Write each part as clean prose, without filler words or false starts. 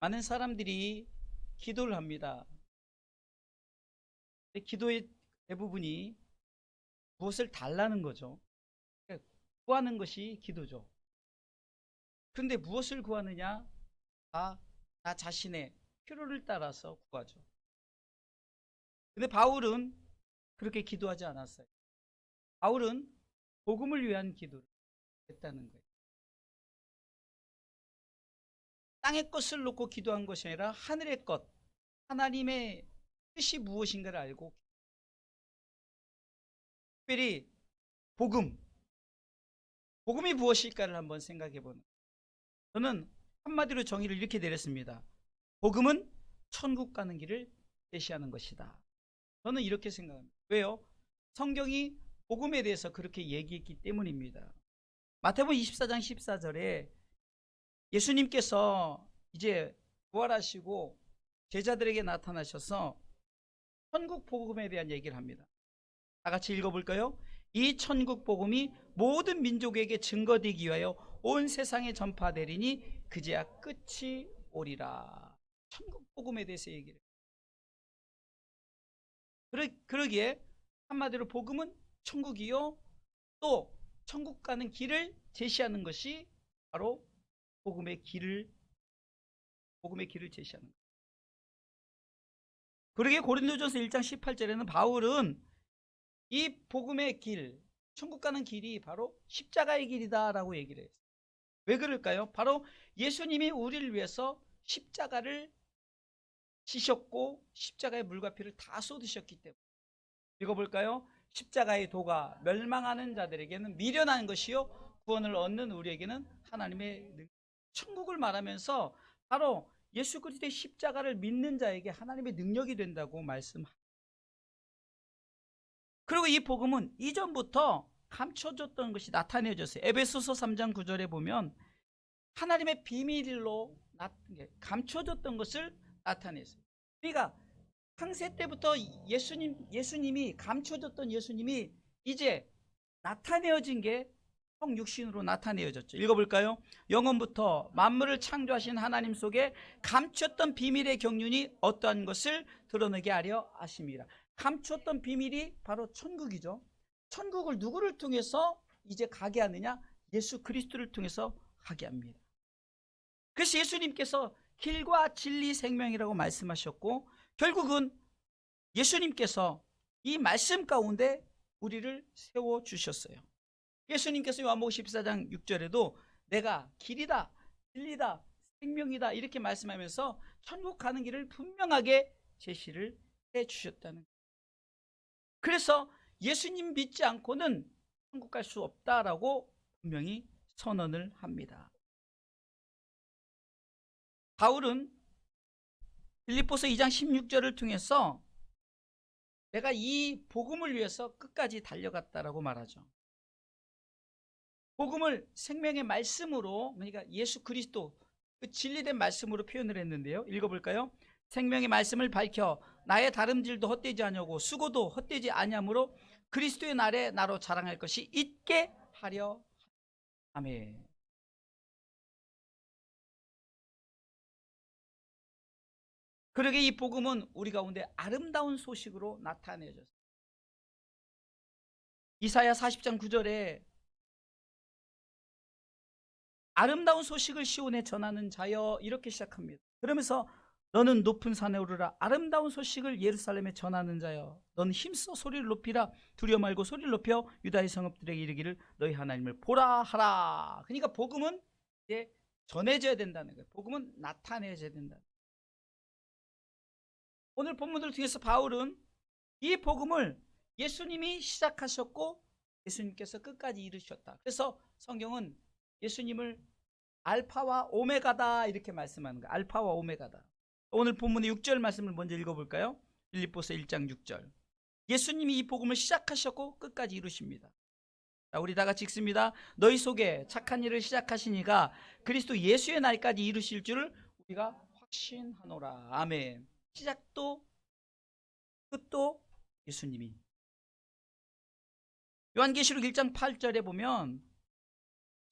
많은 사람들이 기도를 합니다. 기도의 대부분이 무엇을 달라는 거죠. 구하는 것이 기도죠. 그런데 무엇을 구하느냐? 나 자신의 필요를 따라서 구하죠. 근데 바울은 그렇게 기도하지 않았어요. 바울은 복음을 위한 기도를 했다는 거예요. 땅의 것을 놓고 기도한 것이 아니라 하늘의 것, 하나님의 뜻이 무엇인가를 알고, 특별히 복음이 무엇일까를 한번 생각해 보는. 저는 한마디로 정의를 이렇게 내렸습니다. 복음은 천국 가는 길을 제시하는 것이다. 저는 이렇게 생각합니다. 왜요? 성경이 복음에 대해서 그렇게 얘기했기 때문입니다. 마태복음 24장 14절에 예수님께서 이제 부활하시고 제자들에게 나타나셔서 천국 복음에 대한 얘기를 합니다. 다 같이 읽어볼까요? 이 천국 복음이 모든 민족에게 증거되기 위하여 온 세상에 전파되리니 그제야 끝이 오리라. 천국 복음에 대해서 얘기를 해요. 그러기에 한마디로 복음은 천국이요, 또 천국 가는 길을 제시하는 것이 바로 복음의 길을 제시하는 거예요. 그러기에 고린도전서 1장 18절에는 바울은 이 복음의 길, 천국 가는 길이 바로 십자가의 길이다 라고 얘기를 했어요. 왜 그럴까요? 바로 예수님이 우리를 위해서 십자가를 지셨고 십자가의 물과 피를 다 쏟으셨기 때문에. 읽어볼까요? 십자가의 도가 멸망하는 자들에게는 미련한 것이요 구원을 얻는 우리에게는 하나님의 천국을 말하면서 바로 예수 그리스도의 십자가를 믿는 자에게 하나님의 능력이 된다고 말씀합니다. 그리고 이 복음은 이전부터 감춰졌던 것이 나타내졌어요. 에베소서 3장 9절에 보면 하나님의 비밀로 감춰졌던 것을 나타냈어요. 그러니까 창세 때부터 예수님이 감춰졌던 예수님이 이제 나타내어진 게 성육신으로 나타내어졌죠. 읽어볼까요? 영원부터 만물을 창조하신 하나님 속에 감췄던 비밀의 경륜이 어떠한 것을 드러내게 하려 하심이라. 감췄던 비밀이 바로 천국이죠. 천국을 누구를 통해서 이제 가게 하느냐? 예수 그리스도를 통해서 가게 합니다. 그래서 예수님께서 길과 진리 생명이라고 말씀하셨고, 결국은 예수님께서 이 말씀 가운데 우리를 세워주셨어요. 예수님께서 요한복음 14장 6절에도 내가 길이다, 진리다, 생명이다 이렇게 말씀하면서 천국 가는 길을 분명하게 제시를 해주셨다는 거예요. 그래서 예수님 믿지 않고는 천국 갈 수 없다라고 분명히 선언을 합니다. 바울은 빌립보서 2장 16절을 통해서 내가 이 복음을 위해서 끝까지 달려갔다라고 말하죠. 복음을 생명의 말씀으로, 그러니까 예수 그리스도 그 진리된 말씀으로 표현을 했는데요. 읽어볼까요? 생명의 말씀을 밝혀 나의 다름질도 헛되지 아니하고 수고도 헛되지 아니하므로 그리스도의 날에 나로 자랑할 것이 있게 하려. 아멘. 그러게 이 복음은 우리 가운데 아름다운 소식으로 나타내졌어요. 이사야 40장 9절에 아름다운 소식을 시온에 전하는 자여 이렇게 시작합니다. 그러면서 너는 높은 산에 오르라 아름다운 소식을 예루살렘에 전하는 자여 너는 힘써 소리를 높이라 두려워 말고 소리를 높여 유다의 성읍들에게 이르기를 너희 하나님을 보라 하라. 그러니까 복음은 이제 전해져야 된다는 거예요. 복음은 나타내져야 된다. 오늘 본문을 통해서 바울은 이 복음을 예수님이 시작하셨고 예수님께서 끝까지 이루셨다. 그래서 성경은 예수님을 알파와 오메가다 이렇게 말씀하는 거예요. 알파와 오메가다. 오늘 본문의 6절 말씀을 먼저 읽어볼까요? 빌립보서 1장 6절. 예수님이 이 복음을 시작하셨고 끝까지 이루십니다. 자, 우리 다 같이 읽습니다. 너희 속에 착한 일을 시작하신 이가 그리스도 예수의 날까지 이루실 줄을 우리가 확신하노라. 아멘. 시작도 끝도 예수님이. 요한계시록 1장 8절에 보면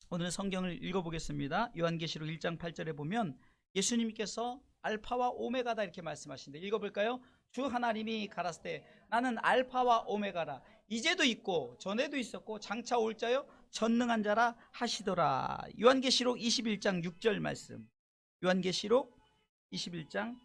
오늘 성경을 읽어보겠습니다. 요한계시록 1장 8절에 보면 예수님께서 알파와 오메가다 이렇게 말씀하시는데 읽어볼까요? 주 하나님이 가라사대 때 나는 알파와 오메가라. 이제도 있고 전에도 있었고 장차 올 자요 전능한 자라 하시더라. 요한계시록 21장 6절 말씀. 요한계시록 21장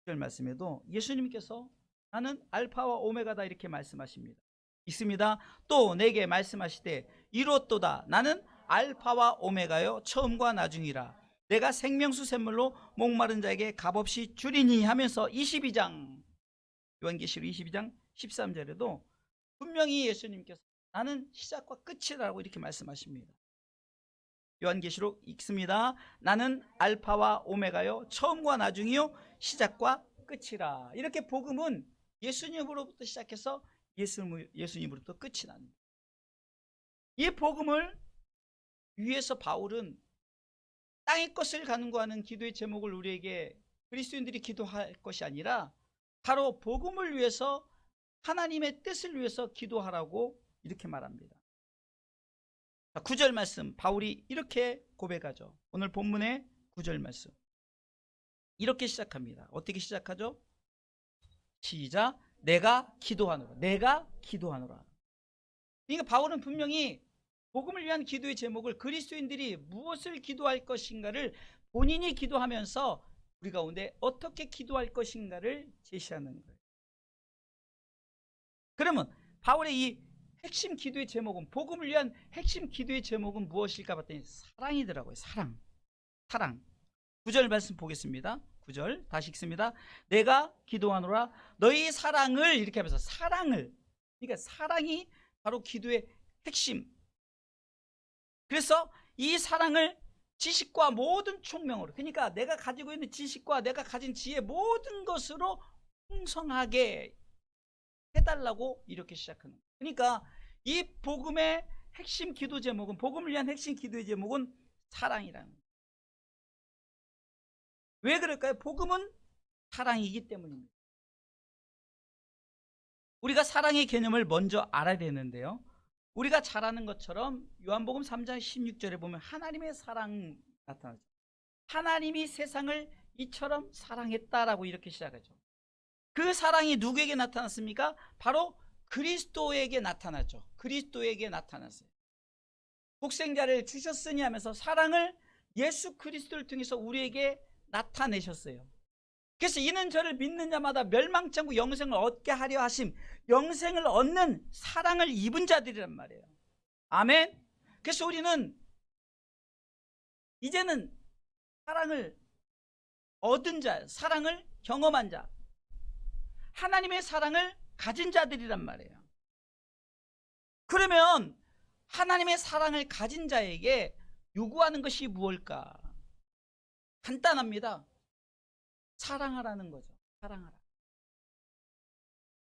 6절 말씀에도 예수님께서 나는 알파와 오메가다 이렇게 말씀하십니다. 있습니다. 또 내게 말씀하시되 이루었도다. 나는 알파와 오메가요 처음과 나중이라. 내가 생명수 샘물로 목마른 자에게 값없이 주리니 하면서 22장 요한계시록 22장 13절에도 분명히 예수님께서 나는 시작과 끝이라고 이렇게 말씀하십니다. 요한계시록 읽습니다. 나는 알파와 오메가요 처음과 나중이요 시작과 끝이라. 이렇게 복음은 예수님으로부터 시작해서 예수님으로부터 끝이 납니다. 이 복음을 위해서 바울은 땅의 것을 간구하는 기도의 제목을 우리에게 그리스도인들이 기도할 것이 아니라 바로 복음을 위해서 하나님의 뜻을 위해서 기도하라고 이렇게 말합니다. 9절 말씀 바울이 이렇게 고백하죠. 오늘 본문의 9절 말씀 이렇게 시작합니다. 어떻게 시작하죠? 시작. 내가 기도하노라. 내가 기도하노라. 그러니까 바울은 분명히 복음을 위한 기도의 제목을 그리스도인들이 무엇을 기도할 것인가를 본인이 기도하면서 우리 가운데 어떻게 기도할 것인가를 제시하는 거예요. 그러면 바울의 이 핵심 기도의 제목은 복음을 위한 핵심 기도의 제목은 무엇일까 봤더니 사랑이더라고요. 사랑. 9절 말씀 보겠습니다. 9절 다시 읽습니다. 내가 기도하노라 너희 사랑을 이렇게 하면서 사랑을 그러니까 사랑이 바로 기도의 핵심. 그래서 이 사랑을 지식과 모든 총명으로 그러니까 내가 가지고 있는 지식과 내가 가진 지혜 모든 것으로 풍성하게 해달라고 이렇게 시작하는 거예요. 그러니까 이 복음의 핵심 기도 제목은 복음을 위한 핵심 기도의 제목은 사랑이라는 거예요. 왜 그럴까요? 복음은 사랑이기 때문입니다. 우리가 사랑의 개념을 먼저 알아야 되는데요. 우리가 잘 아는 것처럼 요한복음 3장 16절에 보면 하나님의 사랑 나타나죠. 하나님이 세상을 이처럼 사랑했다라고 이렇게 시작하죠. 그 사랑이 누구에게 나타났습니까? 바로 그리스도에게 나타났죠. 그리스도에게 나타났어요. 독생자를 주셨으니 하면서 사랑을 예수 그리스도를 통해서 우리에게 나타내셨어요. 그래서 이는 저를 믿는 자마다 멸망치 않고 영생을 얻게 하려 하심. 영생을 얻는 사랑을 입은 자들이란 말이에요. 아멘. 그래서 우리는 이제는 사랑을 얻은 자, 사랑을 경험한 자, 하나님의 사랑을 가진 자들이란 말이에요. 그러면 하나님의 사랑을 가진 자에게 요구하는 것이 무엇일까? 간단합니다. 사랑하라는 거죠. 사랑하라.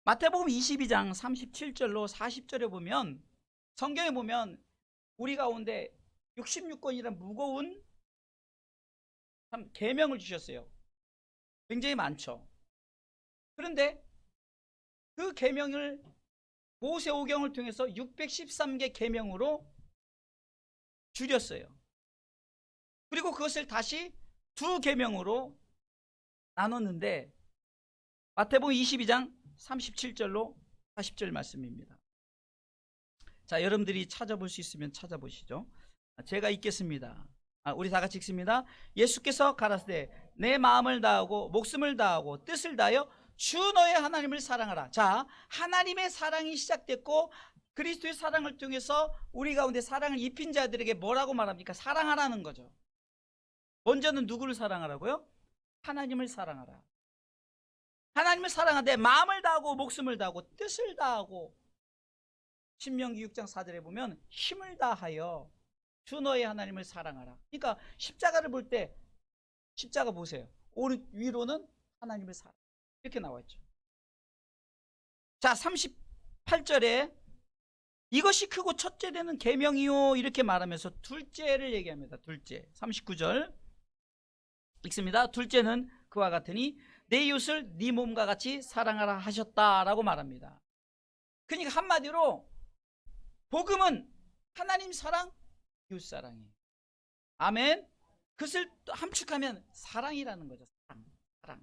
마태복음 22장 37절로 40절에 보면 성경에 보면 우리 가운데 66권이라는 무거운 참 계명을 주셨어요. 굉장히 많죠. 그런데 그 계명을 모세오경을 통해서 613개 계명으로 줄였어요. 그리고 그것을 다시 두 계명으로 나눴는데 마태복음 22장 37절로 40절 말씀입니다. 자, 여러분들이 찾아볼 수 있으면 찾아보시죠. 제가 읽겠습니다. 우리 다 같이 읽습니다. 예수께서 가라사대 내 마음을 다하고 목숨을 다하고 뜻을 다하여 주 너의 하나님을 사랑하라. 자, 하나님의 사랑이 시작됐고 그리스도의 사랑을 통해서 우리 가운데 사랑을 입힌 자들에게 뭐라고 말합니까? 사랑하라는 거죠. 먼저는 누구를 사랑하라고요? 하나님을 사랑하라. 하나님을 사랑하되 마음을 다하고 목숨을 다하고 뜻을 다하고 신명기 6장 4절에 보면 힘을 다하여 주 너의 하나님을 사랑하라. 그러니까 십자가를 볼 때 십자가 보세요. 오른 위로는 하나님을 사랑 이렇게 나와있죠. 자, 38절에 이것이 크고 첫째 되는 계명이요 이렇게 말하면서 둘째를 얘기합니다. 둘째 39절 읽습니다. 둘째는 그와 같으니 내 이웃을 네 몸과 같이 사랑하라 하셨다라고 말합니다. 그러니까 한마디로 복음은 하나님 사랑, 이웃 사랑이에요. 아멘. 그것을 또 함축하면 사랑이라는 거죠. 사랑.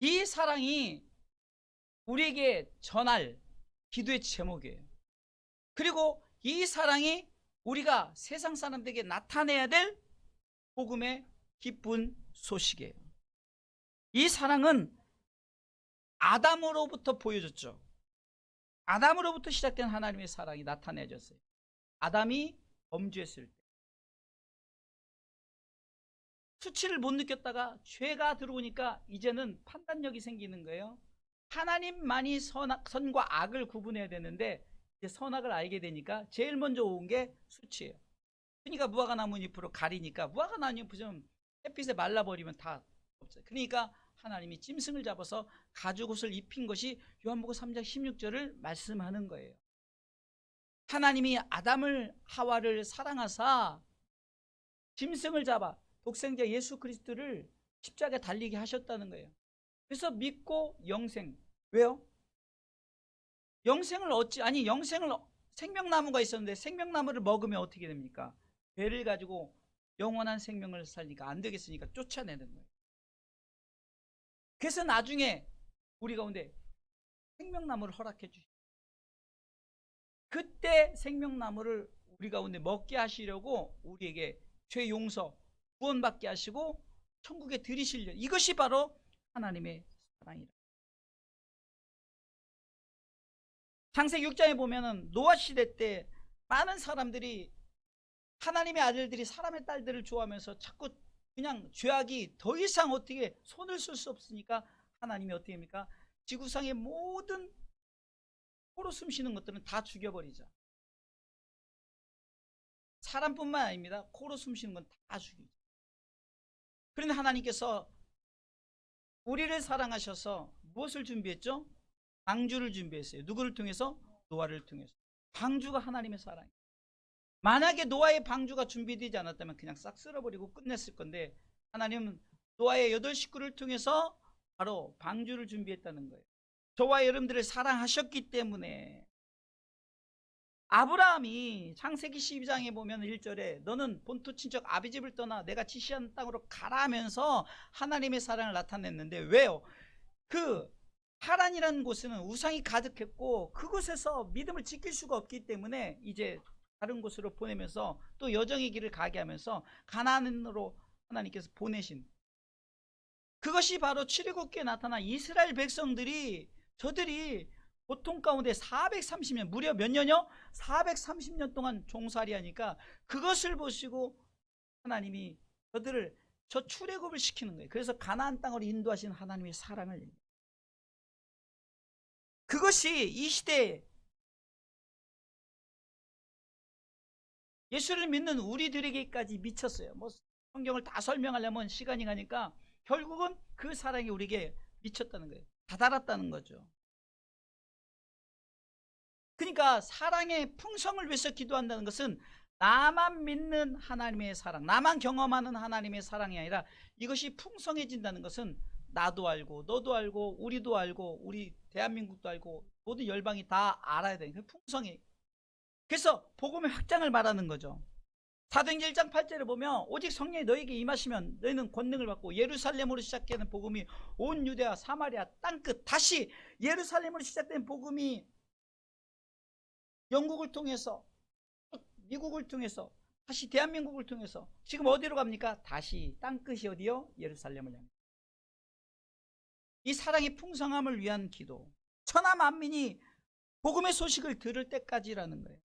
이 사랑이 우리에게 전할 기도의 제목이에요. 그리고 이 사랑이 우리가 세상 사람들에게 나타내야 될 복음의 기쁜 소식이에요. 이 사랑은 아담으로부터 보여졌죠. 아담으로부터 시작된 하나님의 사랑이 나타내졌어요. 아담이 범죄했을 때 수치를 못 느꼈다가 죄가 들어오니까 이제는 판단력이 생기는 거예요. 하나님만이 선과 악을 구분해야 되는데 이제 선악을 알게 되니까 제일 먼저 온 게 수치예요. 그러니까 무화과 나무 잎으로 가리니까 무화과 나무 잎을 좀 햇빛에 말라버리면 다 없어요. 그러니까 하나님이 짐승을 잡아서 가죽옷을 입힌 것이 요한복음 3장 16절을 말씀하는 거예요. 하나님이 아담을 하와를 사랑하사 짐승을 잡아 독생자 예수 그리스도를 십자가에 달리게 하셨다는 거예요. 그래서 믿고 영생. 왜요? 영생을 생명나무가 있었는데 생명나무를 먹으면 어떻게 됩니까? 죄를 가지고 영원한 생명을 살니까 안 되겠으니까 쫓아내는 거예요. 그래서 나중에 우리 가운데 생명나무를 허락해 주시고 그때 생명나무를 우리 가운데 먹게 하시려고 우리에게 죄 용서, 구원받게 하시고 천국에 들이시려. 이것이 바로 하나님의 사랑이라. 창세기 6장에 보면은 노아 시대 때 많은 사람들이 하나님의 아들들이 사람의 딸들을 좋아하면서 자꾸 그냥 죄악이 더 이상 어떻게 손을 쓸 수 없으니까 하나님이 어떻게 합니까? 지구상의 모든 코로 숨쉬는 것들은 다 죽여버리자. 사람뿐만 아닙니다. 코로 숨쉬는 건 다 죽이죠. 그런데 하나님께서 우리를 사랑하셔서 무엇을 준비했죠? 방주를 준비했어요. 누구를 통해서? 노아를 통해서. 방주가 하나님의 사랑이에요. 만약에 노아의 방주가 준비되지 않았다면 그냥 싹 쓸어버리고 끝냈을 건데 하나님은 노아의 8식구를 통해서 바로 방주를 준비했다는 거예요. 저와 여러분들을 사랑하셨기 때문에. 아브라함이 창세기 12장에 보면 1절에 너는 본토 친척 아비집을 떠나 내가 지시한 땅으로 가라 하면서 하나님의 사랑을 나타냈는데 왜요? 그 하란이라는 곳에는 우상이 가득했고 그곳에서 믿음을 지킬 수가 없기 때문에 이제 다른 곳으로 보내면서 또 여정의 길을 가게 하면서 가나안으로 하나님께서 보내신 그것이 바로 출애굽기에 나타난 이스라엘 백성들이 저들이 고통 가운데 430년 무려 몇 년요? 430년 동안 종살이 하니까 그것을 보시고 하나님이 저들을 저 출애굽을 시키는 거예요. 그래서 가나안 땅으로 인도하신 하나님의 사랑을 얘기해요. 그것이 이 시대에 예수를 믿는 우리들에게까지 미쳤어요. 뭐 성경을 다 설명하려면 시간이 가니까 결국은 그 사랑이 우리에게 미쳤다는 거예요. 다다랐다는 거죠. 그러니까 사랑의 풍성을 위해서 기도한다는 것은 나만 믿는 하나님의 사랑, 나만 경험하는 하나님의 사랑이 아니라 이것이 풍성해진다는 것은 나도 알고 너도 알고 우리도 알고 우리 대한민국도 알고 모든 열방이 다 알아야 되는 그 풍성해. 그래서 복음의 확장을 말하는 거죠. 사도행전 1장 8절에 보면 오직 성령이 너에게 임하시면 너희는 권능을 받고 예루살렘으로 시작되는 복음이 온 유대와 사마리아 땅끝 다시 예루살렘으로 시작된 복음이 영국을 통해서 미국을 통해서 다시 대한민국을 통해서 지금 어디로 갑니까? 다시 땅끝이 어디요? 예루살렘을 향해. 이 사랑의 풍성함을 위한 기도. 천하 만민이 복음의 소식을 들을 때까지라는 거예요.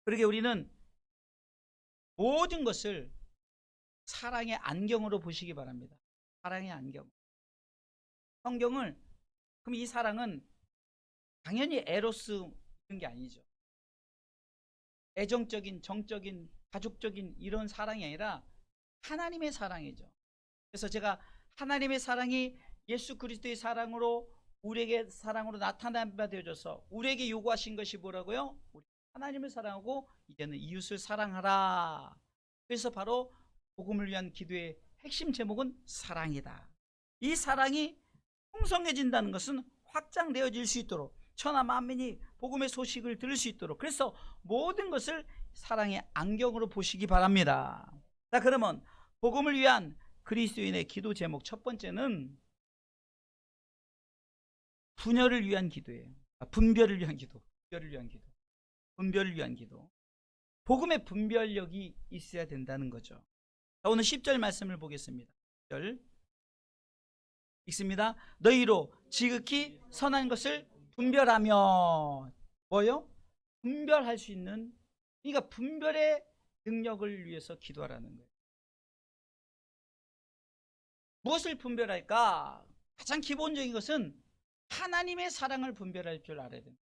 그러게 우리는 모든 것을 사랑의 안경으로 보시기 바랍니다. 사랑의 안경. 성경을 그럼 이 사랑은 당연히 에로스 이런 게 아니죠. 애정적인, 정적인, 가족적인 이런 사랑이 아니라 하나님의 사랑이죠. 그래서 제가 하나님의 사랑이 예수 그리스도의 사랑으로 우리에게 사랑으로 나타난 바 되어져서 우리에게 요구하신 것이 뭐라고요? 우리 하나님을 사랑하고 이제는 이웃을 사랑하라. 그래서 바로 복음을 위한 기도의 핵심 제목은 사랑이다. 이 사랑이 풍성해진다는 것은 확장되어질 수 있도록 천하 만민이 복음의 소식을 들을 수 있도록 그래서 모든 것을 사랑의 안경으로 보시기 바랍니다. 자, 그러면 복음을 위한 그리스도인의 기도 제목 첫 번째는 분열을 위한 기도예요. 분별을 위한 기도. 분별을 위한 기도. 분별을 위한 기도. 복음의 분별력이 있어야 된다는 거죠. 자, 오늘 10절 말씀을 보겠습니다. 10절 읽습니다. 너희로 지극히 선한 것을 분별하며, 뭐요? 분별할 수 있는, 그러니까 분별의 능력을 위해서 기도하라는 거예요. 무엇을 분별할까? 가장 기본적인 것은 하나님의 사랑을 분별할 줄 알아야 됩니다.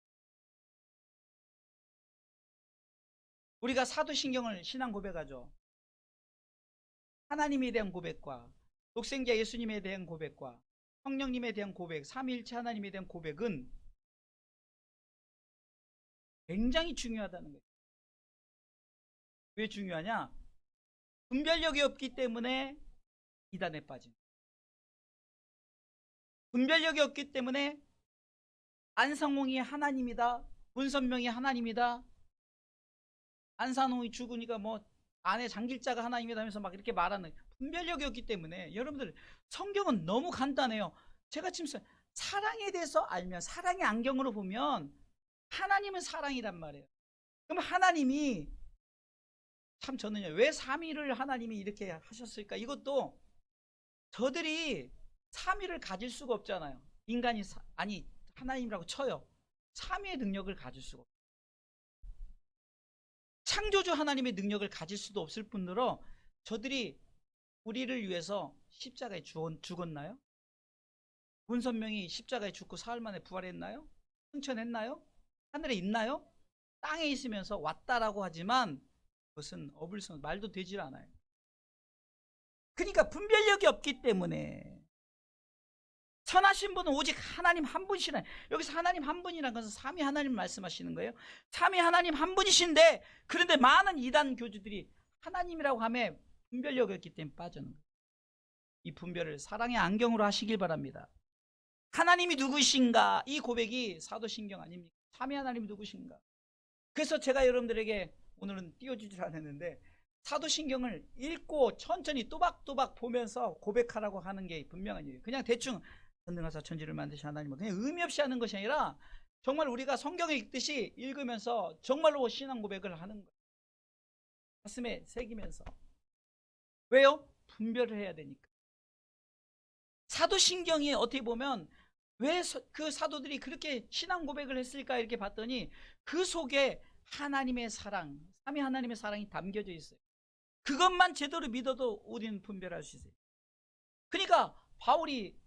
우리가 사도신경을 신앙 고백하죠. 하나님에 대한 고백과 독생자 예수님에 대한 고백과 성령님에 대한 고백, 삼위일체 하나님에 대한 고백은 굉장히 중요하다는 거예요. 왜 중요하냐? 분별력이 없기 때문에 이단에 빠진, 분별력이 없기 때문에 안상홍이 하나님이다, 문선명이 하나님이다, 안산홍이 죽으니까 뭐 아내 장길자가 하나님이다 하면서 막 이렇게 말하는, 분별력이 없기 때문에. 여러분들, 성경은 너무 간단해요. 제가 지금 사랑에 대해서 알면, 사랑의 안경으로 보면 하나님은 사랑이란 말이에요. 그럼 하나님이 참, 저는요, 왜 삼위를 하나님이 이렇게 하셨을까? 이것도 저들이 삼위를 가질 수가 없잖아요. 인간이 아니 하나님이라고 쳐요. 삼위의 능력을 가질 수가 없어요. 창조주 하나님의 능력을 가질 수도 없을 뿐더러 저들이 우리를 위해서 십자가에 죽었나요? 문선명이 십자가에 죽고 사흘 만에 부활했나요? 승천했나요? 하늘에 있나요? 땅에 있으면서 왔다라고 하지만 그것은 어불성, 말도 되질 않아요. 그러니까 분별력이 없기 때문에. 선하신 분은 오직 하나님 한 분이시라. 여기서 하나님 한 분이라는 것은 삼위 하나님 말씀하시는 거예요. 삼위 하나님 한 분이신데, 그런데 많은 이단 교주들이 하나님이라고 하며 분별력이 없기 때문에 빠지는 거예요. 이 분별을 사랑의 안경으로 하시길 바랍니다. 하나님이 누구신가? 이 고백이 사도신경 아닙니까? 삼위 하나님이 누구신가? 그래서 제가 여러분들에게 오늘은 띄워주질 않았는데, 사도신경을 읽고 천천히 또박또박 보면서 고백하라고 하는 게 분명한 일이에요. 그냥 대충 전능하사 천지를 만드신 하나님은 그냥 의미 없이 하는 것이 아니라 정말 우리가 성경을 읽듯이 읽으면서 정말로 신앙 고백을 하는 거예요. 가슴에 새기면서. 왜요? 분별을 해야 되니까. 사도신경이 어떻게 보면 왜 그 사도들이 그렇게 신앙 고백을 했을까 이렇게 봤더니 그 속에 하나님의 사랑, 삼위 하나님의 사랑이 담겨져 있어요. 그것만 제대로 믿어도 우리는 분별할 수 있어요. 그러니까 바울이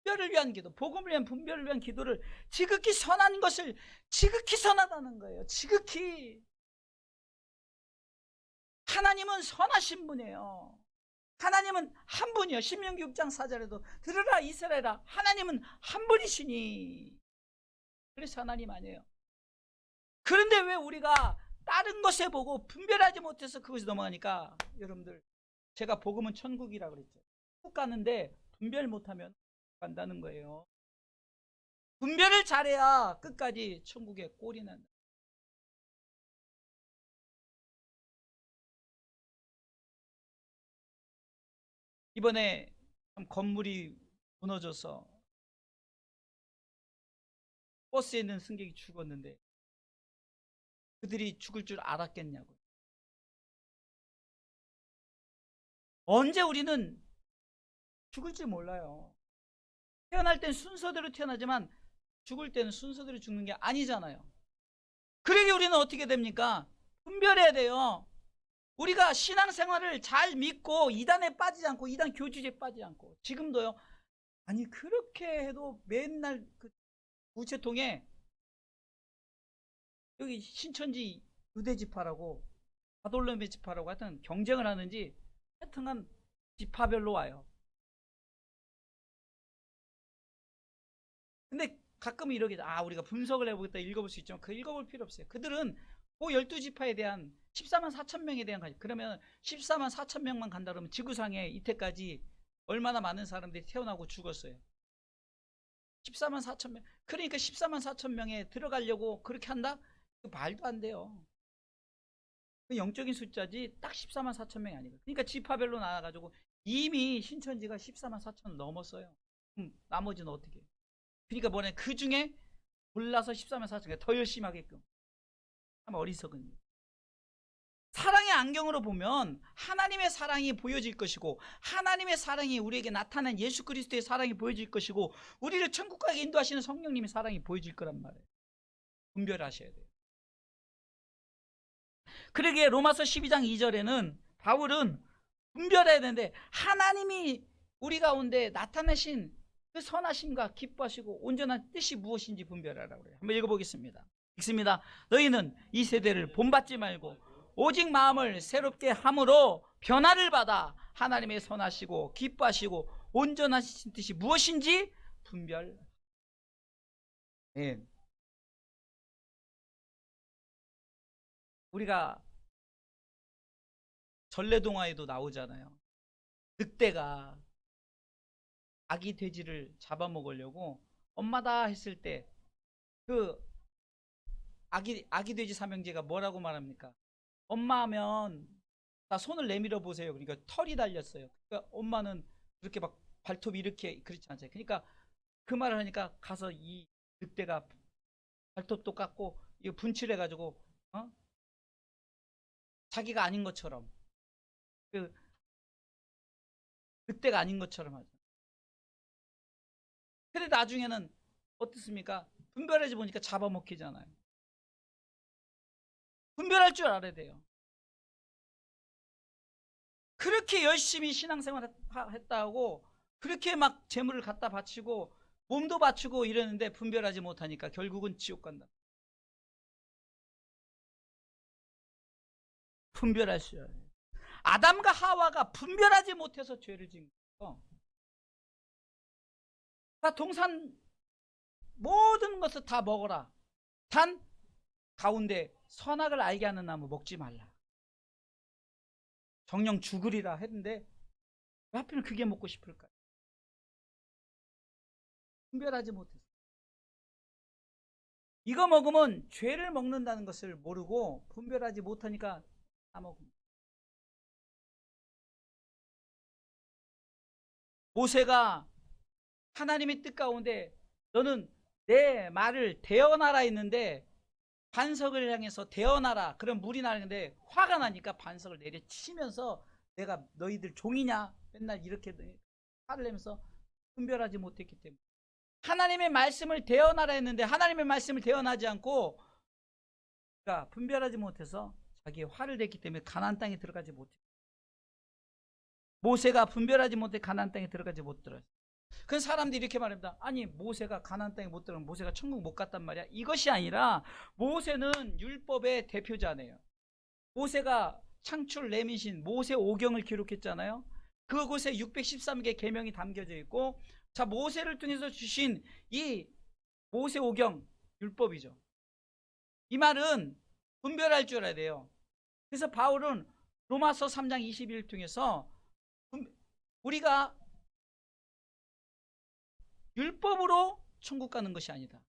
분별을 위한 기도, 복음을 위한 분별을 위한 기도를, 지극히 선한 것을, 지극히 선하다는 거예요. 지극히. 하나님은 선하신 분이에요. 하나님은 한 분이요. 신명기 6장 4절에도 들으라 이스라엘아, 하나님은 한 분이시니. 그래서 하나님 아니에요. 그런데 왜 우리가 다른 것에 보고 분별하지 못해서 그것이 넘어가니까, 여러분들, 제가 복음은 천국이라고 그랬죠. 천국 가는데 분별 못하면 간다는 거예요. 분별을 잘해야 끝까지 천국에 꼴이 난다. 이번에 건물이 무너져서 버스에 있는 승객이 죽었는데 그들이 죽을 줄 알았겠냐고. 언제 우리는 죽을지 몰라요. 태어날 땐 순서대로 태어나지만 죽을 때는 순서대로 죽는 게 아니잖아요. 그러게 우리는 어떻게 됩니까? 분별해야 돼요. 우리가 신앙생활을 잘 믿고 이단에 빠지지 않고, 이단 교주에 빠지지 않고. 지금도요. 아니 그렇게 해도 맨날 그 우체통에 여기 신천지 유대 지파라고 바돌로메 지파라고 하여튼 경쟁을 하는지, 하여튼간 지파별로 와요. 근데 가끔은 이러게, 우리가 분석을 해보겠다 읽어볼 수 있지만 그 읽어볼 필요 없어요. 그들은 그 12지파에 대한 14만 4천 명에 대한, 그러면 14만 4천 명만 간다 그러면 지구상에 이때까지 얼마나 많은 사람들이 태어나고 죽었어요. 14만 4천 명. 그러니까 14만 4천 명에 들어가려고 그렇게 한다? 말도 안 돼요. 그 영적인 숫자지 딱 14만 4천 명이 아니거든요. 그러니까 지파별로 나눠가지고 이미 신천지가 14만 4천 넘었어요. 그럼 나머지는 어떻게 해요? 그러니까 뭐냐, 그 중에 골라서 14만 4천 더 열심히 하게끔. 참 어리석은. 사랑의 안경으로 보면 하나님의 사랑이 보여질 것이고, 하나님의 사랑이 우리에게 나타난 예수 그리스도의 사랑이 보여질 것이고, 우리를 천국 가게 인도하시는 성령님의 사랑이 보여질 거란 말이에요. 분별하셔야 돼요. 그러기에 로마서 12장 2절에는 바울은 분별해야 되는데, 하나님이 우리 가운데 나타내신 그 선하심과 기뻐하시고 온전한 뜻이 무엇인지 분별하라고 그래요. 한번 읽어보겠습니다. 읽습니다. 너희는 이 세대를 본받지 말고 오직 마음을 새롭게 함으로 변화를 받아 하나님의 선하시고 기뻐하시고 온전하신 뜻이 무엇인지 분별. 네. 우리가 전래동화에도 나오잖아요. 늑대가 아기 돼지를 잡아먹으려고 엄마다 했을 때 그 아기 돼지 삼형제가 뭐라고 말합니까? 엄마 하면 나 손을 내밀어 보세요. 그러니까 털이 달렸어요. 그러니까 엄마는 그렇게 막 발톱이 이렇게 그렇지 않잖아요. 그러니까 그 말을 하니까 가서 이 늑대가 발톱도 깎고 이거 분칠해가지고 자기가 아닌 것처럼, 그 늑대가 아닌 것처럼 하죠. 그래 나중에는 어떻습니까? 분별하지 보니까 잡아먹히잖아요. 분별할 줄 알아야 돼요. 그렇게 열심히 신앙생활 했다고 그렇게 막 재물을 갖다 바치고 몸도 바치고 이러는데 분별하지 못하니까 결국은 지옥 간다. 분별할 수 있어요. 아담과 하와가 분별하지 못해서 죄를 지은 거예요. 그러니까 동산 모든 것을 다 먹어라. 단 가운데 선악을 알게 하는 나무 먹지 말라. 정령 죽으리라 했는데 왜 하필 그게 먹고 싶을까요? 분별하지 못해서. 이거 먹으면 죄를 먹는다는 것을 모르고 분별하지 못하니까 다 먹습니다. 모세가 하나님의 뜻 가운데 너는 내 말을 대언하라 했는데 반석을 향해서 대언하라. 그럼 물이 나는데 화가 나니까 반석을 내려치면서 내가 너희들 종이냐? 맨날 이렇게 화를 내면서 분별하지 못했기 때문에. 하나님의 말씀을 대언하라 했는데 하나님의 말씀을 대언하지 않고 그러니까 분별하지 못해서 자기의 화를 냈기 때문에 가나안 땅에 들어가지 못해. 모세가 분별하지 못해 가나안 땅에 들어가지 못 들어요. 그 사람들이 이렇게 말합니다. 아니 모세가 가나안 땅에 못 들어가면 모세가 천국 못 갔단 말이야. 이것이 아니라 모세는 율법의 대표자네요. 모세가 창출 내민신 모세 오경을 기록했잖아요. 그곳에 613개 계명이 담겨져 있고, 자 모세를 통해서 주신 이 모세 오경 율법이죠. 이 말은 분별할 줄 알아야 돼요. 그래서 바울은 로마서 3장 21을 통해서 우리가 율법으로 천국 가는 것이 아니다.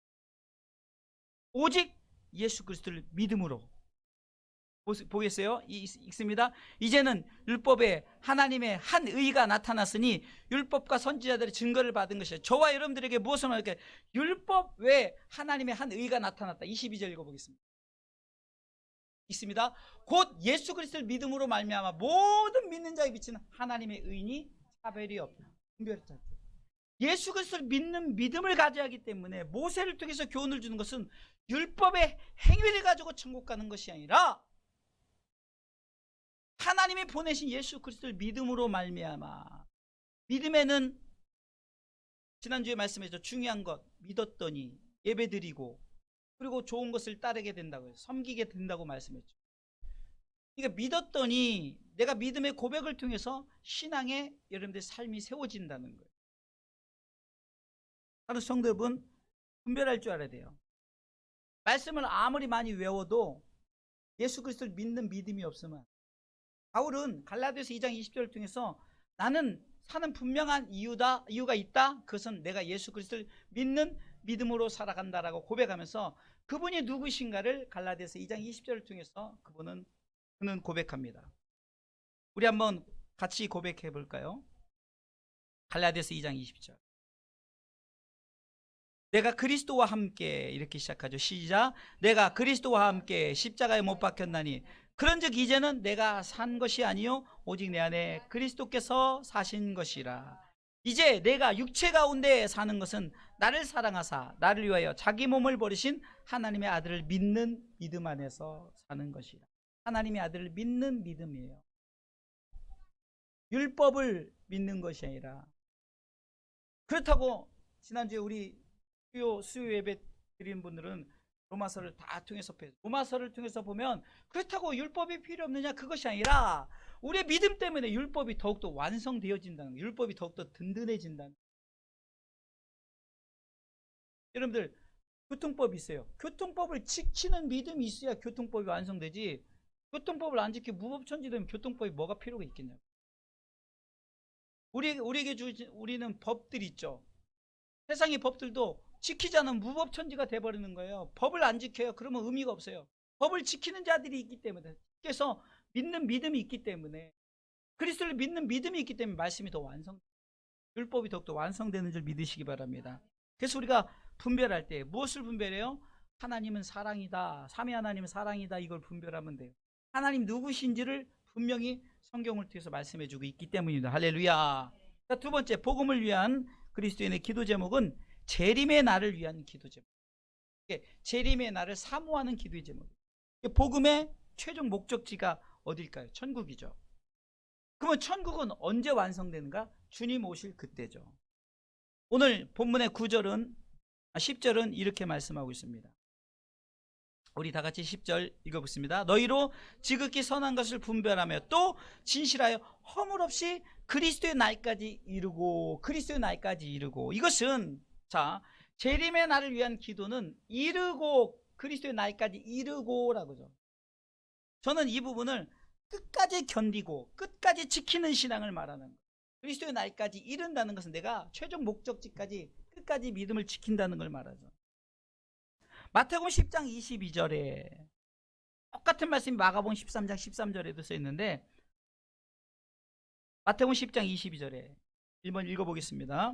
오직 예수 그리스도를 믿음으로. 보겠어요? 읽습니다. 이제는 율법에 하나님의 한 의가 나타났으니 율법과 선지자들의 증거를 받은 것이에요. 저와 여러분들에게 무엇을 말할까요? 율법 외에 하나님의 한 의가 나타났다. 22절 읽어보겠습니다. 있습니다. 곧 예수 그리스도를 믿음으로 말미암아 모든 믿는 자에 비치는 하나님의 의인이 차별이 없다. 분별했다. 예수 그리스도를 믿는 믿음을 가져야 하기 때문에 모세를 통해서 교훈을 주는 것은 율법의 행위를 가지고 천국 가는 것이 아니라 하나님이 보내신 예수 그리스도를 믿음으로 말미암아. 믿음에는 지난주에 말씀했죠. 중요한 것 믿었더니 예배드리고 그리고 좋은 것을 따르게 된다고요. 섬기게 된다고 말씀했죠. 그러니까 믿었더니 내가 믿음의 고백을 통해서 신앙의 여러분들의 삶이 세워진다는 거예요. 따라서 성도 여러분 분별할 줄 알아야 돼요. 말씀을 아무리 많이 외워도 예수 그리스도를 믿는 믿음이 없으면, 바울은 갈라디아서 2장 20절을 통해서 나는 사는 분명한 이유가 있다. 그것은 내가 예수 그리스도를 믿는 믿음으로 살아간다라고 고백하면서 그분이 누구신가를 갈라디아서 2장 20절을 통해서 그분은 그는 고백합니다. 우리 한번 같이 고백해 볼까요? 갈라디아서 2장 20절. 내가 그리스도와 함께, 이렇게 시작하죠. 시작. 내가 그리스도와 함께 십자가에 못 박혔나니 그런즉 이제는 내가 산 것이 아니요 오직 내 안에 그리스도께서 사신 것이라. 이제 내가 육체 가운데 사는 것은 나를 사랑하사 나를 위하여 자기 몸을 버리신 하나님의 아들을 믿는 믿음 안에서 사는 것이라. 하나님의 아들을 믿는 믿음이에요. 율법을 믿는 것이 아니라. 그렇다고 지난주에 우리 수요 예배 드린 분들은 로마서를 다 통해서 로마서를 통해서 보면 그렇다고 율법이 필요 없느냐, 그것이 아니라 우리의 믿음 때문에 율법이 더욱더 완성되어진다는 거예요. 율법이 더욱더 든든해진다는 거예요. 여러분들 교통법이 있어요. 교통법을 지키는 믿음이 있어야 교통법이 완성되지, 교통법을 안 지키고 무법천지 되면 교통법이 뭐가 필요가 있겠냐고. 우리는 법들이 있죠. 세상의 법들도 지키지 않으면 무법천지가 돼버리는 거예요. 법을 안 지켜요. 그러면 의미가 없어요. 법을 지키는 자들이 있기 때문에, 그래서 믿는 믿음이 있기 때문에, 그리스도를 믿는 믿음이 있기 때문에 말씀이 더 율법이 더욱더 완성되는 줄 믿으시기 바랍니다. 그래서 우리가 분별할 때 무엇을 분별해요? 하나님은 사랑이다, 삼위 하나님은 사랑이다, 이걸 분별하면 돼요. 하나님 누구신지를 분명히 성경을 통해서 말씀해주고 있기 때문입니다. 할렐루야. 자, 두 번째, 복음을 위한 그리스도인의 기도 제목은 재림의 날을 위한 기도 제목. 재림의 날을 사모하는 기도의 제목. 복음의 최종 목적지가 어딜까요? 천국이죠. 그러면 천국은 언제 완성되는가? 주님 오실 그때죠. 오늘 본문의 10절은 이렇게 말씀하고 있습니다. 우리 다 같이 10절 읽어보겠습니다. 너희로 지극히 선한 것을 분별하며 또 진실하여 허물 없이 그리스도의 날까지 이루고, 그리스도의 날까지 이루고. 이것은, 자, 재림의 날을 위한 기도는 이루고, 그리스도의 날까지 이루고라고죠. 저는 이 부분을 끝까지 견디고 끝까지 지키는 신앙을 말하는 거예요. 그리스도의 날까지 이룬다는 것은 내가 최종 목적지까지 끝까지 믿음을 지킨다는 걸 말하죠. 마태복음 10장 22절에 똑같은 말씀이 마가복음 13장 13절에도 써 있는데, 마태복음 10장 22절에 1번 읽어보겠습니다.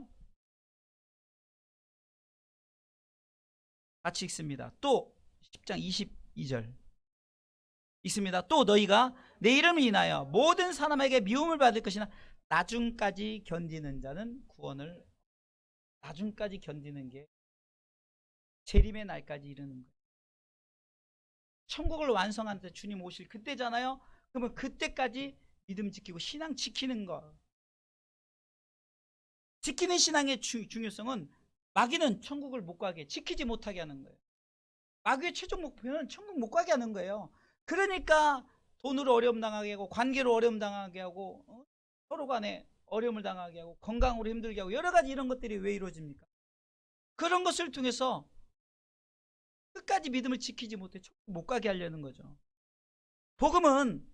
같이 읽습니다. 또 10장 22절 읽습니다. 또 너희가 내 이름을 인하여 모든 사람에게 미움을 받을 것이나 나중까지 견디는 자는 구원을, 나중까지 견디는 게 재림의 날까지 이르는 거예요. 천국을 완성하는 데 주님 오실 그때잖아요. 그러면 그때까지 믿음 지키고 신앙 지키는 거. 지키는 신앙의 중요성은 마귀는 천국을 못 가게, 지키지 못하게 하는 거예요. 마귀의 최종 목표는 천국 못 가게 하는 거예요. 그러니까 돈으로 어려움 당하게 하고, 관계로 어려움 당하게 하고, 서로 간에 어려움을 당하게 하고, 건강으로 힘들게 하고, 여러 가지 이런 것들이 왜 이루어집니까? 그런 것을 통해서 끝까지 믿음을 지키지 못해 천국 못 가게 하려는 거죠. 복음은,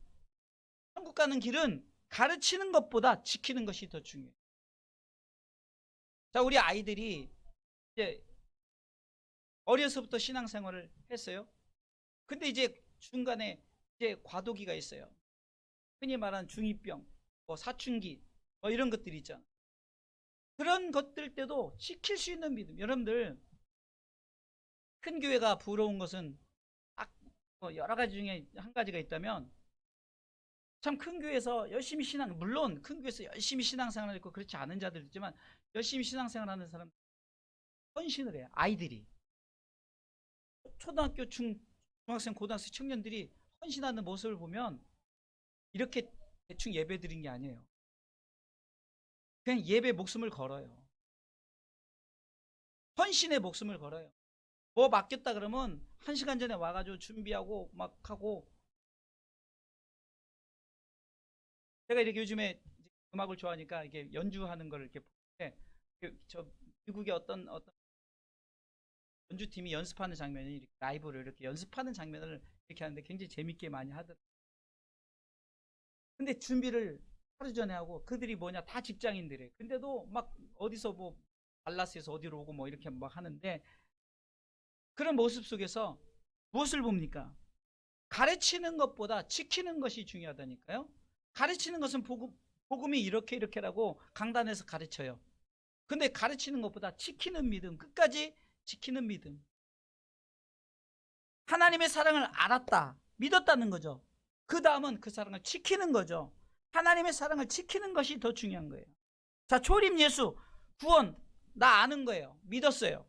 천국 가는 길은 가르치는 것보다 지키는 것이 더 중요해요. 자, 우리 아이들이 이제 어려서부터 신앙생활을 했어요. 근데 이제 중간에 이제 과도기가 있어요. 흔히 말하는 중2병, 사춘기, 이런 것들이 있잖아. 그런 것들 때도 지킬 수 있는 믿음. 여러분들, 큰 교회가 부러운 것은 딱 여러 가지 중에 한 가지가 있다면, 참 큰 교회에서 열심히 물론 큰 교회에서 열심히 신앙생활을 했고 그렇지 않은 자들도 있지만, 열심히 신앙생활하는 사람 헌신을 해요. 아이들이 초등학교, 중학생, 고등학생 청년들이 헌신하는 모습을 보면 이렇게 대충 예배 드린 게 아니에요. 그냥 예배 목숨을 걸어요. 헌신의 목숨을 걸어요. 뭐 맡겼다 그러면 1시간 전에 와가지고 준비하고 막 하고. 제가 이렇게 요즘에 음악을 좋아하니까 이렇게 연주하는 걸 이렇게 보는데, 저 미국의 어떤 연주팀이 연습하는 장면이, 이렇게 라이브를 이렇게 연습하는 장면을 이렇게 하는데 굉장히 재밌게 많이 하더라고요. 근데 준비를 하루 전에 하고, 그들이 뭐냐, 다 직장인들이에요. 근데도 막 어디서 뭐 달라스에서 어디로 오고 뭐 이렇게 막 하는데, 그런 모습 속에서 무엇을 봅니까? 가르치는 것보다 지키는 것이 중요하다니까요. 가르치는 것은 복음이 이렇게라고 강단에서 가르쳐요. 근데 가르치는 것보다 지키는 믿음, 끝까지 지키는 믿음. 하나님의 사랑을 알았다, 믿었다는 거죠. 그 다음은 그 사랑을 지키는 거죠. 하나님의 사랑을 지키는 것이 더 중요한 거예요. 자, 초림 예수, 구원, 나 아는 거예요. 믿었어요.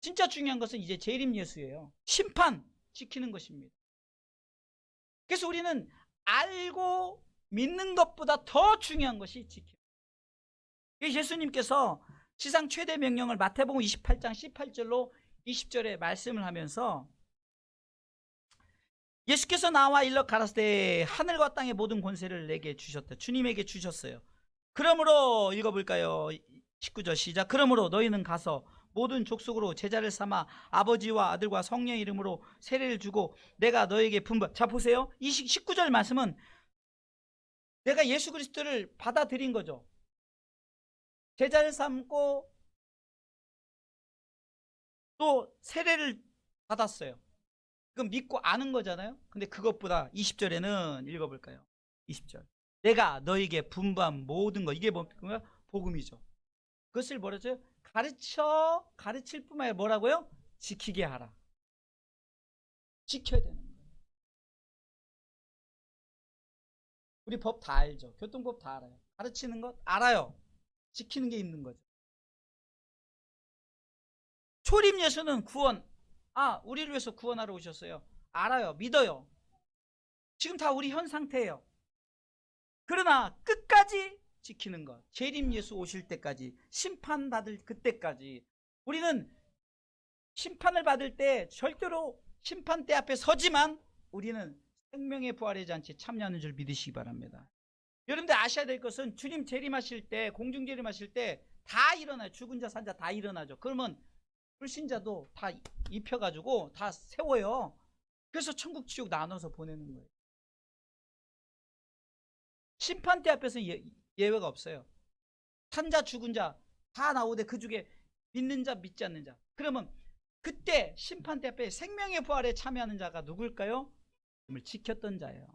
진짜 중요한 것은 이제 재림 예수예요. 심판, 지키는 것입니다. 그래서 우리는 알고 믿는 것보다 더 중요한 것이 지키는 거예요. 예수님께서 지상 최대 명령을 마태복음 28장 18절로 20절에 말씀을 하면서 예수께서 나와 일러 가라사대 하늘과 땅의 모든 권세를 내게 주셨다. 주님에게 주셨어요. 그러므로 읽어볼까요? 19절 시작. 그러므로 너희는 가서 모든 족속으로 제자를 삼아 아버지와 아들과 성령의 이름으로 세례를 주고 내가 너에게 분부. 자, 보세요. 이 19절 말씀은 내가 예수 그리스도를 받아들인 거죠. 제자를 삼고 또 세례를 받았어요. 그건 믿고 아는 거잖아요. 근데 그것보다 20절에는 읽어볼까요? 20절. 내가 너에게 분부한 모든 것, 이게 뭐야? 복음이죠. 그것을 뭐라죠? 가르칠 뿐만 아니라 뭐라고요? 지키게 하라. 지켜야 되는 거예요. 우리 법 다 알죠. 교통법 다 알아요. 가르치는 것 알아요. 지키는 게 있는 거죠. 초림 예수는 구원, 우리를 위해서 구원하러 오셨어요. 알아요. 믿어요. 지금 다 우리 현 상태예요. 그러나 끝까지 지키는 것, 재림 예수 오실 때까지, 심판받을 그때까지. 우리는 심판을 받을 때 절대로 심판대 앞에 서지만 우리는 생명의 부활의 잔치에 참여하는 줄 믿으시기 바랍니다. 여러분들 아셔야 될 것은 주님 재림하실 때, 공중 재림하실 때 다 일어나요. 죽은 자, 산 자 다 일어나죠. 그러면 불신자도 다 입혀가지고 다 세워요. 그래서 천국 지옥 나눠서 보내는 거예요. 심판대 앞에서는 예외가 없어요. 산자 죽은 자 다 나오되 그 중에 믿는 자 믿지 않는 자. 그러면 그때 심판대 앞에 생명의 부활에 참여하는 자가 누굴까요? 믿음을 지켰던 자예요.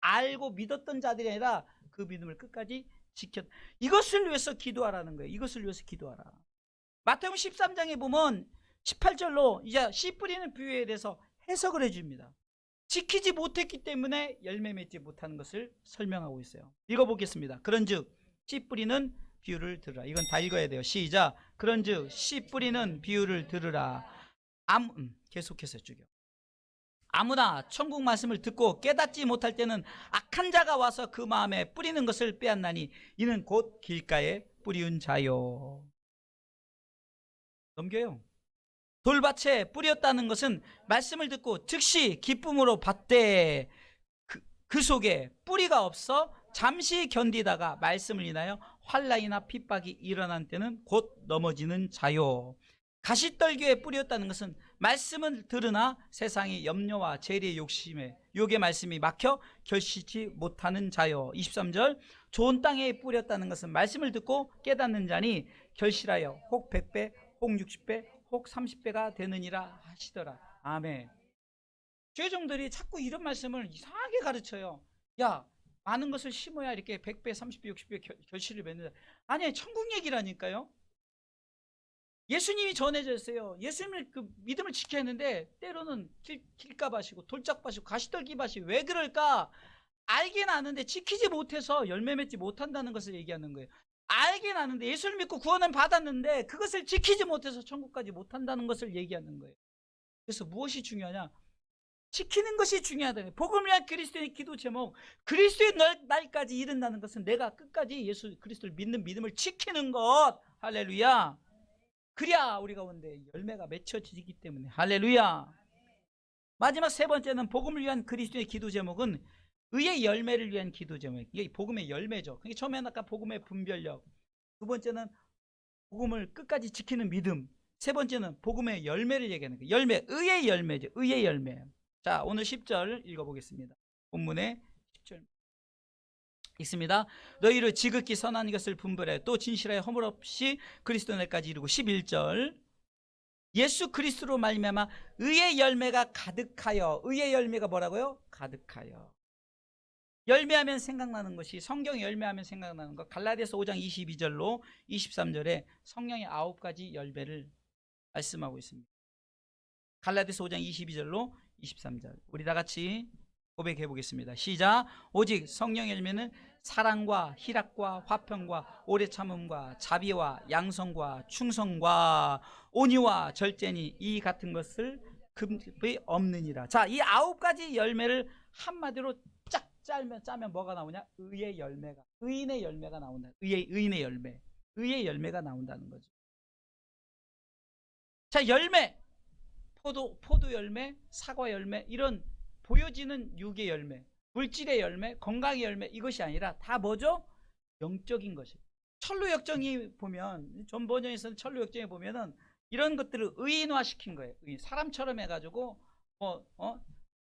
알고 믿었던 자들이 아니라 그 믿음을 끝까지 지켰. 이것을 위해서 기도하라는 거예요. 이것을 위해서 기도하라. 마태복음 13장에 보면 18절로 이제 씨 뿌리는 비유에 대해서 해석을 해줍니다. 지키지 못했기 때문에 열매 맺지 못하는 것을 설명하고 있어요. 읽어보겠습니다. 그런즉 씨 뿌리는 비유를 들으라. 이건 다 읽어야 돼요. 시작. 그런즉 씨 뿌리는 비유를 들으라. 계속해서 쭉요. 아무나 천국 말씀을 듣고 깨닫지 못할 때는 악한 자가 와서 그 마음에 뿌리는 것을 빼앗나니 이는 곧 길가에 뿌리운 자요. 넘겨요. 돌밭에 뿌렸다는 것은 말씀을 듣고 즉시 기쁨으로 받되 그 속에 뿌리가 없어 잠시 견디다가 말씀을 인하여 환난이나 핍박이 일어난 때는 곧 넘어지는 자요. 가시떨기에 뿌렸다는 것은 말씀을 들으나 세상의 염려와 재리의 욕심에 욕의 말씀이 막혀 결실치 못하는 자요. 23절. 좋은 땅에 뿌렸다는 것은 말씀을 듣고 깨닫는 자니 결실하여 혹 100배 혹 60배 혹 30배가 되느니라 하시더라. 아멘. 죄종들이 자꾸 이런 말씀을 이상하게 가르쳐요. 야, 많은 것을 심어야 이렇게 100배 30배 60배 결실을 맺는다. 아니, 천국 얘기라니까요. 예수님이 전해졌어요. 예수님을 그 믿음을 지켜야 했는데 때로는 길가밭이고 돌짝밭이고 가시떨기밭이 왜 그럴까? 알긴 아는데 지키지 못해서 열매 맺지 못한다는 것을 얘기하는 거예요. 알긴 아는데 예수를 믿고 구원은 받았는데 그것을 지키지 못해서 천국까지 못한다는 것을 얘기하는 거예요. 그래서 무엇이 중요하냐? 지키는 것이 중요하다. 복음을 위한 그리스도의 기도 제목, 그리스도의 날까지 이른다는 것은 내가 끝까지 예수 그리스도를 믿는 믿음을 지키는 것. 할렐루야. 그래야 우리 가운데 열매가 맺혀지기 때문에. 할렐루야. 마지막 세 번째는 복음을 위한 그리스도의 기도 제목은 의의 열매를 위한 기도 제목. 이게 복음의 열매죠. 그게 처음에는 아까 복음의 분별력, 두 번째는 복음을 끝까지 지키는 믿음, 세 번째는 복음의 열매를 얘기하는 거예요. 열매, 의의 열매죠. 의의 열매. 자, 오늘 10절 읽어보겠습니다. 본문의 10절 있습니다. 너희를 지극히 선한 것을 분별해 또 진실하여 허물없이 그리스도 날까지 이루고. 11절 예수 그리스도로 말미암아 의의 열매가 가득하여. 의의 열매가 뭐라고요? 가득하여. 열매하면 생각나는 것이, 성경 열매하면 생각나는 것, 갈라디아서 5장 22절로 23절에 성령의 9가지 열매를 말씀하고 있습니다. 갈라디아서 5장 22절로 23절 우리 다 같이 고백해 보겠습니다. 시작. 오직 성령의 열매는 사랑과 희락과 화평과 오래 참음과 자비와 양성과 충성과 온유와 절제니 이 같은 것을 금이 없느니라. 자, 이 9가지 열매를 한마디로 쫙 짜면 뭐가 나오냐? 의의 열매가, 의인의 열매가 나온다. 의인의 열매, 의의 열매가 나온다는 거죠. 자, 열매, 포도 열매, 사과 열매, 이런 보여지는 육의 열매, 물질의 열매, 건강의 열매, 이것이 아니라 다 뭐죠? 영적인 것이. 천루역정이 보면, 전 번역에서는 천루역정에 보면은 이런 것들을 의인화시킨 거예요. 사람처럼 해가지고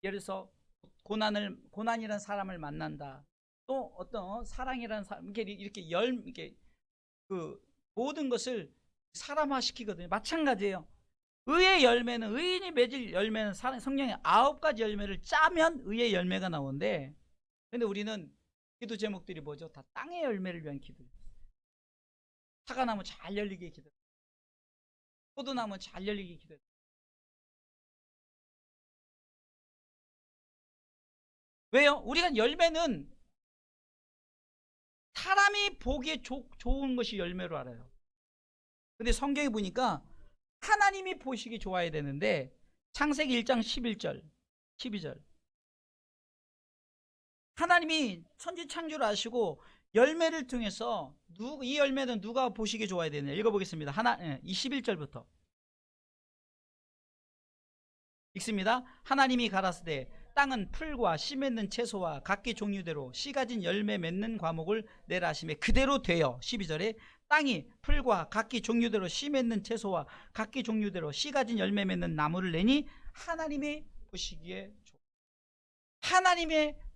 예를 들어서 고난이라는 사람을 만난다. 또 어떤 사랑이라는 사람, 이렇게 그 모든 것을 사람화시키거든요. 마찬가지예요. 의의 열매는, 의인이 맺을 열매는 성령의 9가지 열매를 짜면 의의 열매가 나오는데, 근데 우리는 기도 제목들이 뭐죠? 다 땅의 열매를 위한 기도. 사과나무 잘 열리게 기도, 포도나무 잘 열리게 기도. 왜요? 우리가 열매는 사람이 보기에 좋은 것이 열매로 알아요. 근데 성경에 보니까 하나님이 보시기 좋아야 되는데, 창세기 1장 11절 12절 하나님이 천지 창조를 하시고 열매를 통해서 이 열매는 누가 보시기 좋아야 되느냐, 읽어보겠습니다. 21절부터 읽습니다. 하나님이 가라사대 땅은 풀과 씨 맺는 채소와 각기 종류대로 씨 가진 열매 맺는 과목을 내라 하시매 그대로 되어. 12절에 땅이 풀과 각기 종류대로 씨 맺는 채소와 각기 종류대로 씨 가진 열매 맺는 나무를 내니 하나님이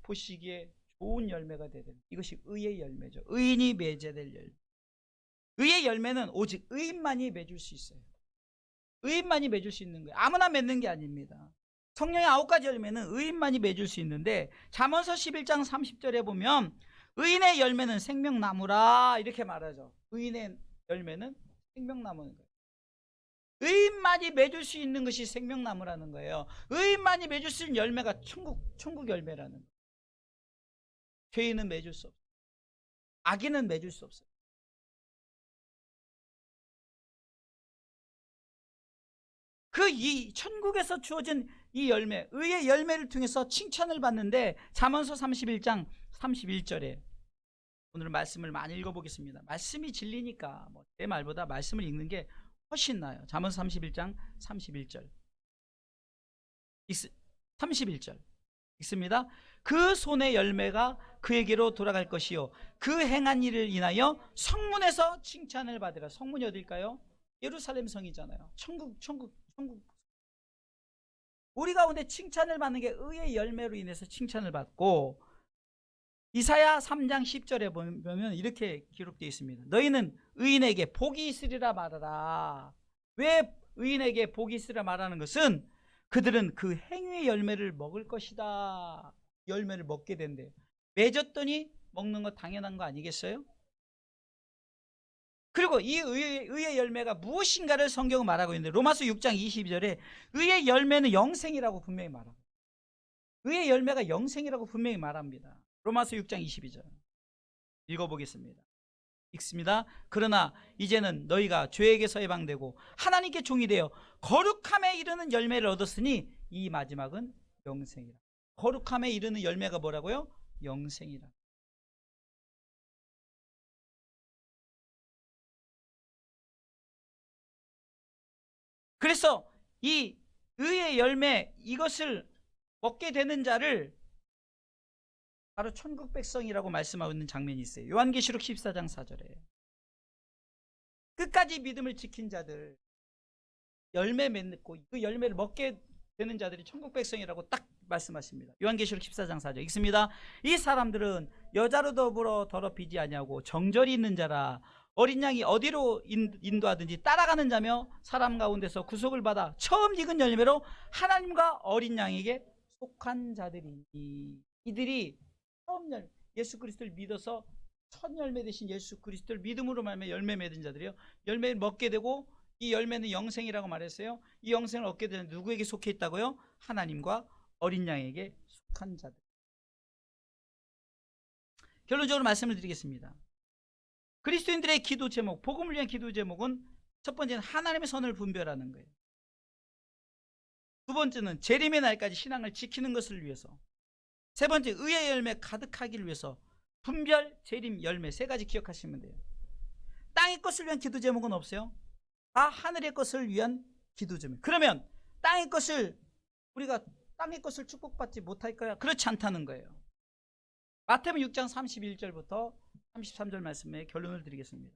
보시기에 좋은 열매가 되야 된다. 이것이 의의 열매죠. 의인이 맺어야 될 열매. 의의 열매는 오직 의인만이 맺을 수 있어요. 의인만이 맺을 수 있는 거예요. 아무나 맺는 게 아닙니다. 성령의 9가지 열매는 의인만이 맺을 수 있는데, 잠언서 11장 30절에 보면 의인의 열매는 생명나무라 이렇게 말하죠. 의인의 열매는 생명나무인 거예요. 의인만이 맺을 수 있는 것이 생명나무라는 거예요. 의인만이 맺을 수 있는 열매가 천국 열매라는 거예요. 죄인은 맺을 수 없어요. 악인은 맺을 수 없어요. 이 천국에서 주어진 이 열매, 의의 열매를 통해서 칭찬을 받는데, 잠언서 31장 31절에 오늘 말씀을 많이 읽어보겠습니다. 말씀이 진리니까 제 말보다 말씀을 읽는 게 훨씬 나아요. 잠언서 31장 31절 31절 읽습니다. 그 손의 열매가 그에게로 돌아갈 것이요 그 행한 일을 인하여 성문에서 칭찬을 받으라. 성문이 어딜까요? 예루살렘 성이잖아요. 천국. 우리 가운데 칭찬을 받는 게 의의 열매로 인해서 칭찬을 받고, 이사야 3장 10절에 보면 이렇게 기록되어 있습니다. 너희는 의인에게 복이 있으리라 말하라. 왜 의인에게 복이 있으리라 말하는 것은 그들은 그 행위의 열매를 먹을 것이다. 열매를 먹게 된대요. 맺었더니 먹는 거 당연한 거 아니겠어요? 그리고 이 의의 열매가 무엇인가를 성경은 말하고 있는데, 로마서 6장 22절에 의의 열매는 영생이라고 분명히 말합니다. 의의 열매가 영생이라고 분명히 말합니다. 로마서 6장 22절 읽어보겠습니다. 읽습니다. 그러나 이제는 너희가 죄에게서 해방되고 하나님께 종이 되어 거룩함에 이르는 열매를 얻었으니 이 마지막은 영생이라. 거룩함에 이르는 열매가 뭐라고요? 영생이라. 그래서 이 의의 열매, 이것을 먹게 되는 자를 바로 천국 백성이라고 말씀하고 있는 장면이 있어요. 요한계시록 14장 4절에 끝까지 믿음을 지킨 자들, 열매 맺고 그 열매를 먹게 되는 자들이 천국 백성이라고 딱 말씀하십니다. 요한계시록 14장 4절 읽습니다. 이 사람들은 여자로 더불어 더럽히지 아니하고 정절이 있는 자라 어린 양이 어디로 인도하든지 따라가는 자며 사람 가운데서 구속을 받아 처음 익은 열매로 하나님과 어린 양에게 속한 자들이, 이들이 처음 예수 그리스도를 믿어서 첫 열매 되신 예수 그리스도를 믿음으로 말하면 열매 맺은 자들이요, 열매를 먹게 되고 이 열매는 영생이라고 말했어요. 이 영생을 얻게 되는 누구에게 속해 있다고요? 하나님과 어린 양에게 속한 자들. 결론적으로 말씀을 드리겠습니다. 그리스도인들의 기도 제목, 복음을 위한 기도 제목은 첫 번째는 하나님의 선을 분별하는 거예요. 두 번째는 재림의 날까지 신앙을 지키는 것을 위해서. 세 번째, 의의 열매 가득하기를 위해서. 분별, 재림, 열매, 세 가지 기억하시면 돼요. 땅의 것을 위한 기도 제목은 없어요. 다 하늘의 것을 위한 기도 제목. 그러면 땅의 것을, 우리가 땅의 것을 축복받지 못할 거야? 그렇지 않다는 거예요. 마태복음 6장 31절부터 33절 말씀에 결론을 드리겠습니다.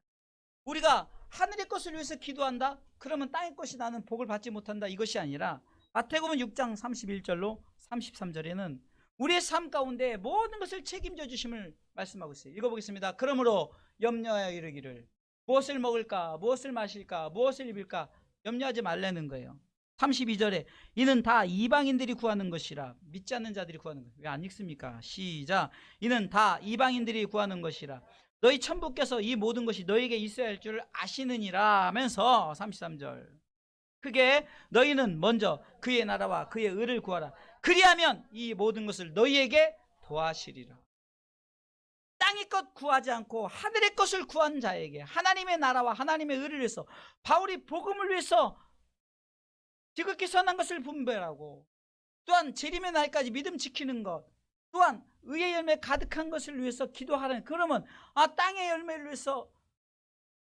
우리가 하늘의 것을 위해서 기도한다? 그러면 땅의 것이 나는 복을 받지 못한다, 이것이 아니라 마태복음 6장 31절로 33절에는 우리의 삶 가운데 모든 것을 책임져 주심을 말씀하고 있어요. 읽어보겠습니다. 그러므로 염려하여 이르기를 무엇을 먹을까, 무엇을 마실까, 무엇을 입을까 염려하지 말라는 거예요. 32절에 이는 다 이방인들이 구하는 것이라. 믿지 않는 자들이 구하는 것. 왜 안 읽습니까? 시작. 이는 다 이방인들이 구하는 것이라. 너희 천부께서 이 모든 것이 너희에게 있어야 할 줄 아시느니라 하면서 33절. 크게 너희는 먼저 그의 나라와 그의 의를 구하라. 그리하면 이 모든 것을 너희에게 더하시리라. 땅의 것 구하지 않고 하늘의 것을 구한 자에게 하나님의 나라와 하나님의 의를 위해서, 바울이 복음을 위해서 지극히 선한 것을 분별하고, 또한 재림의 날까지 믿음 지키는 것, 또한 의의 열매 가득한 것을 위해서 기도하라는. 그러면 땅의 열매를 위해서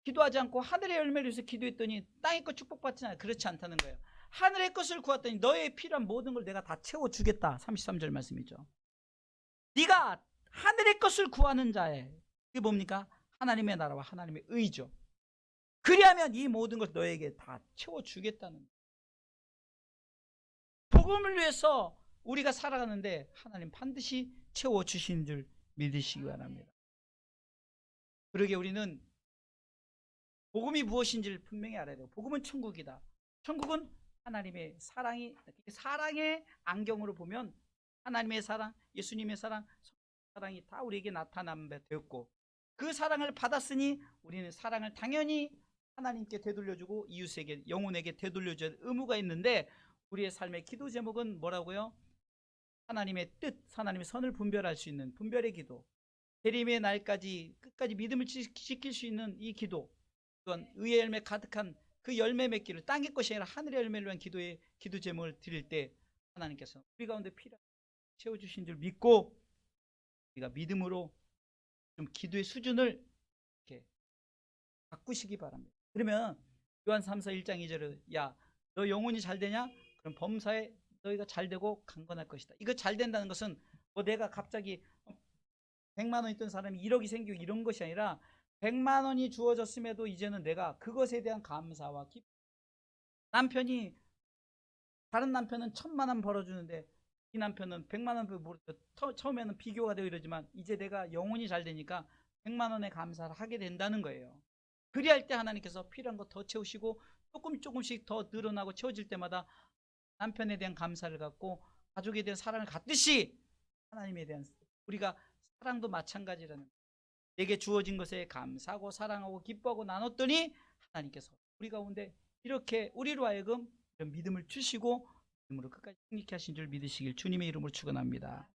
기도하지 않고 하늘의 열매를 위해서 기도했더니 땅의 것 축복받지 않아요. 그렇지 않다는 거예요. 하늘의 것을 구했더니 너의 필요한 모든 걸 내가 다 채워주겠다. 33절 말씀이죠. 네가 하늘의 것을 구하는 자에, 그게 뭡니까? 하나님의 나라와 하나님의 의죠. 그리하면 이 모든 것 너에게 다 채워주겠다는 거예요. 복음을 위해서 우리가 살아가는데 하나님 반드시 채워주시는 줄 믿으시기 바랍니다. 그러게 우리는 복음이 무엇인지를 분명히 알아야 돼요. 복음은 천국이다. 천국은 하나님의 사랑이, 사랑의 안경으로 보면 하나님의 사랑, 예수님의 사랑, 사랑이 다 우리에게 나타나게 되었고, 그 사랑을 받았으니 우리는 사랑을 당연히 하나님께 되돌려주고 이웃에게, 영혼에게 되돌려줄 의무가 있는데, 우리의 삶의 기도 제목은 뭐라고요? 하나님의 뜻, 하나님의 선을 분별할 수 있는 분별의 기도, 재림의 날까지 끝까지 믿음을 지킬 수 있는 이 기도, 또한 의의 열매 가득한 그 열매 맺기를, 땅의 것이 아니라 하늘의 열매를 위한 기도의 기도 제목을 드릴 때 하나님께서 우리 가운데 필요한 채워주신 줄 믿고, 우리가 믿음으로 좀 기도의 수준을 이렇게 바꾸시기 바랍니다. 그러면 요한 3서 1장 2절에 야, 너 영혼이 잘 되냐? 그럼 범사에 너희가 잘 되고 강건할 것이다. 이거 잘 된다는 것은 뭐 내가 갑자기 100만 원 있던 사람이 1억이 생기고 이런 것이 아니라 100만 원이 주어졌음에도 이제는 내가 그것에 대한 감사와 기쁨. 남편이, 다른 남편은 1000만 원 벌어주는데 이 남편은 100만 원 벌어주고, 처음에는 비교가 되고 이러지만 이제 내가 영혼이 잘 되니까 100만 원에 감사를 하게 된다는 거예요. 그리할 때 하나님께서 필요한 거 더 채우시고 조금씩 더 늘어나고 채워질 때마다 남편에 대한 감사를 갖고 가족에 대한 사랑을 갖듯이 하나님에 대한, 우리가 사랑도 마찬가지라는, 내게 주어진 것에 감사하고 사랑하고 기뻐하고 나눴더니 하나님께서 우리 가운데 이렇게 우리로 하여금 이런 믿음을 주시고 믿음으로 끝까지 승리케 하신 줄 믿으시길 주님의 이름으로 축원합니다.